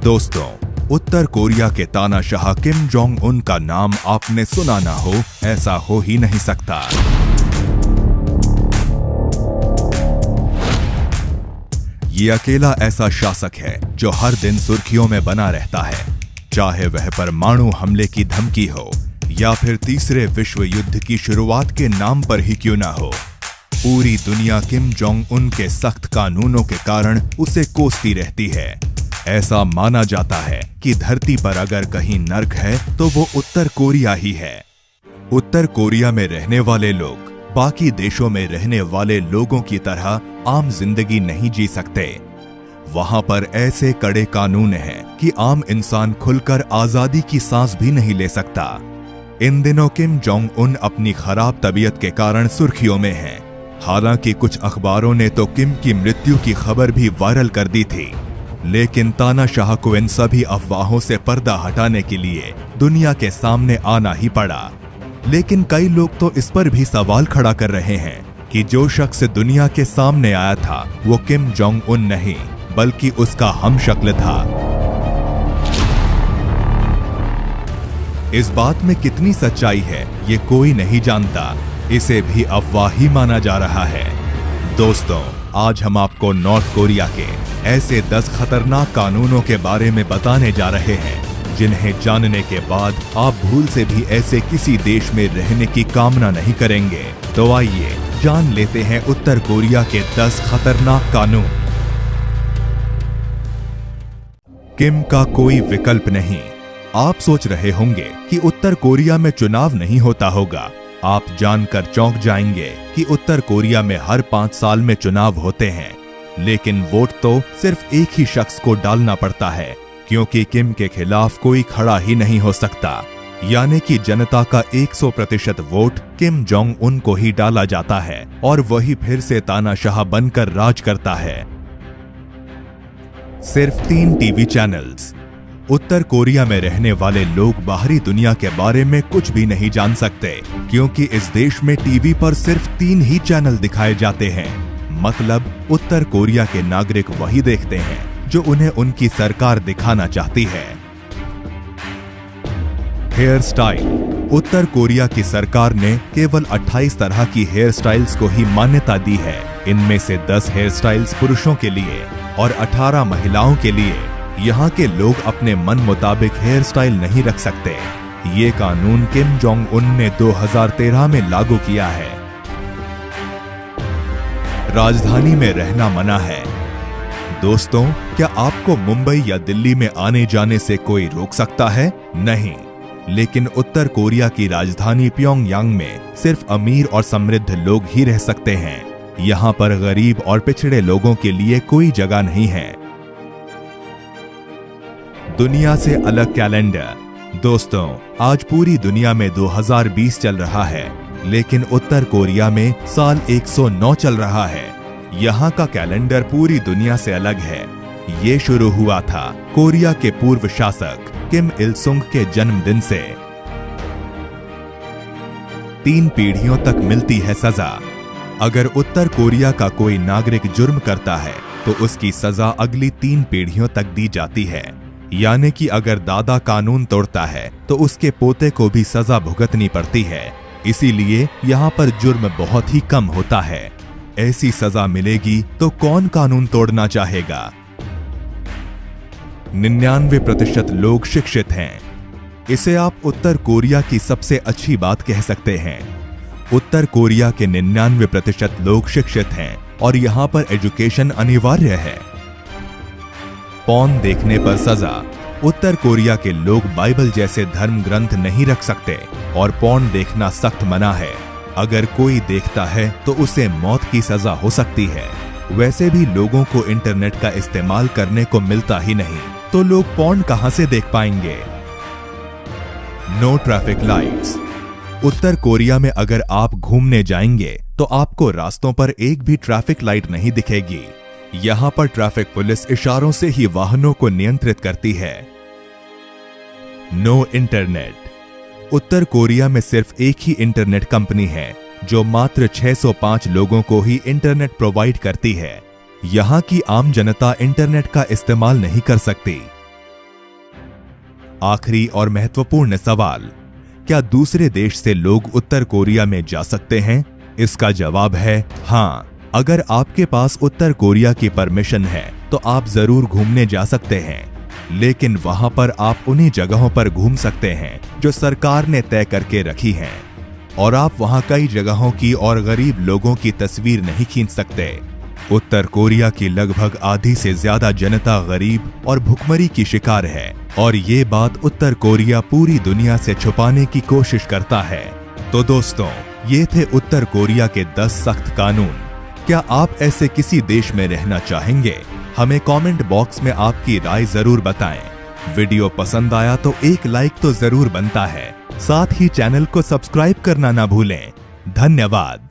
दोस्तों, उत्तर कोरिया के तानाशाह किम जोंग उन का नाम आपने सुना ना हो, ऐसा हो ही नहीं सकता। ये अकेला ऐसा शासक है जो हर दिन सुर्खियों में बना रहता है, चाहे वह परमाणु हमले की धमकी हो या फिर तीसरे विश्व युद्ध की शुरुआत के नाम पर ही क्यों ना हो। पूरी दुनिया किम जोंग उन के सख्त कानूनों के कारण उसे कोसती रहती है। ऐसा माना जाता है कि धरती पर अगर कहीं नर्क है तो वो उत्तर कोरिया ही है। उत्तर कोरिया में रहने वाले लोग बाकी देशों में रहने वाले लोगों की तरह आम जिंदगी नहीं जी सकते। वहां पर ऐसे कड़े कानून हैं कि आम इंसान खुलकर आजादी की सांस भी नहीं ले सकता। इन दिनों किम जोंग उन अपनी खराब तबीयत के कारण सुर्खियों में हैं। हालांकि कुछ अखबारों ने तो किम की मृत्यु की खबर भी वायरल कर दी थी, लेकिन तानाशाह को इन सभी अफवाहों से पर्दा हटाने के लिए दुनिया के सामने आना ही पड़ा। लेकिन कई लोग तो इस पर भी सवाल खड़ा कर रहे हैं कि जो शख्स दुनिया के सामने आया था वो किम जोंग उन नहीं बल्कि उसका हमशक्ल था। इस बात में कितनी सच्चाई है ये कोई नहीं जानता, इसे भी अफवाह ही माना जा रहा है। दोस्तों, आज हम आपको नॉर्थ कोरिया के ऐसे 10 खतरनाक कानूनों के बारे में बताने जा रहे हैं जिन्हें जानने के बाद आप भूल से भी ऐसे किसी देश में रहने की कामना नहीं करेंगे। तो आइए जान लेते हैं उत्तर कोरिया के 10 खतरनाक कानून। किम का कोई विकल्प नहीं। आप सोच रहे होंगे कि उत्तर कोरिया में चुनाव नहीं होता होगा। आप जानकर चौंक जाएंगे कि उत्तर कोरिया में हर 5 साल में चुनाव होते हैं, लेकिन वोट तो सिर्फ एक ही शख्स को डालना पड़ता है, क्योंकि किम के खिलाफ कोई खड़ा ही नहीं हो सकता। यानी कि जनता का 100% वोट किम जोंग उन को ही डाला जाता है और वही फिर से तानाशाह बनकर राज करता है। सिर्फ 3 टीवी चैनल्स। उत्तर कोरिया में रहने वाले लोग बाहरी दुनिया के बारे में कुछ भी नहीं जान सकते, क्योंकि इस देश में टीवी पर सिर्फ 3 ही चैनल दिखाए जाते हैं। मतलब उत्तर कोरिया के नागरिक वही देखते हैं जो उन्हें उनकी सरकार दिखाना चाहती है। Hair style. उत्तर कोरिया की सरकार ने केवल 28 तरह की हेयर स्टाइल्स को ही मान्यता दी है। इनमें से 10 हेयर स्टाइल्स पुरुषों के लिए और 18 महिलाओं के लिए। यहाँ के लोग अपने मन मुताबिक हेयर स्टाइल नहीं रख सकते। ये कानून किम जोंग उन ने 2013 में लागू किया है। राजधानी में रहना मना है। दोस्तों, क्या आपको मुंबई या दिल्ली में आने जाने से कोई रोक सकता है? नहीं। लेकिन उत्तर कोरिया की राजधानी प्योंगयांग में सिर्फ अमीर और समृद्ध लोग ही रह सकते हैं। यहाँ पर गरीब और पिछड़े लोगों के लिए कोई जगह नहीं है। दुनिया से अलग कैलेंडर। दोस्तों, आज पूरी दुनिया में 2020 चल रहा है, लेकिन उत्तर कोरिया में साल 109 चल रहा है। यहाँ का कैलेंडर पूरी दुनिया से अलग है। ये शुरू हुआ था कोरिया के पूर्व शासक किम इल सुंग के जन्मदिन से। 3 पीढ़ियों तक मिलती है सजा। अगर उत्तर कोरिया का कोई नागरिक जुर्म करता है तो उसकी सजा अगली 3 पीढ़ियों तक दी जाती है। यानी कि अगर दादा कानून तोड़ता है तो उसके पोते को भी सजा भुगतनी पड़ती है। इसीलिए यहाँ पर जुर्म बहुत ही कम होता है। ऐसी सजा मिलेगी तो कौन कानून तोड़ना चाहेगा। 99% लोग शिक्षित हैं। इसे आप उत्तर कोरिया की सबसे अच्छी बात कह सकते हैं। उत्तर कोरिया के 99% लोग शिक्षित हैं और यहाँ पर एजुकेशन अनिवार्य है। पॉर्न देखने पर सजा। उत्तर कोरिया के लोग बाइबल जैसे धर्म ग्रंथ नहीं रख सकते और पॉर्न देखना सख्त मना है। अगर कोई देखता है तो उसे मौत की सजा हो सकती है। वैसे भी लोगों को इंटरनेट का इस्तेमाल करने को मिलता ही नहीं, तो लोग पॉर्न कहां से देख पाएंगे। No traffic lights. उत्तर कोरिया में अगर आप घूमने जाएंगे तो आपको रास्तों पर एक भी ट्रैफिक लाइट नहीं दिखेगी। यहाँ पर ट्रैफिक पुलिस इशारों से ही वाहनों को नियंत्रित करती है। No internet. उत्तर कोरिया में सिर्फ एक ही इंटरनेट कंपनी है जो मात्र 605 लोगों को ही इंटरनेट प्रोवाइड करती है। यहाँ की आम जनता इंटरनेट का इस्तेमाल नहीं कर सकती। आखिरी और महत्वपूर्ण सवाल, क्या दूसरे देश से लोग उत्तर कोरिया में जा सकते हैं? इसका जवाब है हाँ। अगर आपके पास उत्तर कोरिया की परमिशन है तो आप जरूर घूमने जा सकते हैं, लेकिन वहां पर आप उन्हीं जगहों पर घूम सकते हैं जो सरकार ने तय करके रखी हैं, और आप वहां कई जगहों की और गरीब लोगों की तस्वीर नहीं खींच सकते। उत्तर कोरिया की लगभग आधी से ज्यादा जनता गरीब और भुखमरी की शिकार है, और ये बात उत्तर कोरिया पूरी दुनिया से छुपाने की कोशिश करता है। तो दोस्तों, ये थे उत्तर कोरिया के 10 सख्त कानून। क्या आप ऐसे किसी देश में रहना चाहेंगे? हमें कमेंट बॉक्स में आपकी राय जरूर बताएं। वीडियो पसंद आया तो एक लाइक तो जरूर बनता है। साथ ही चैनल को सब्सक्राइब करना ना भूलें। धन्यवाद।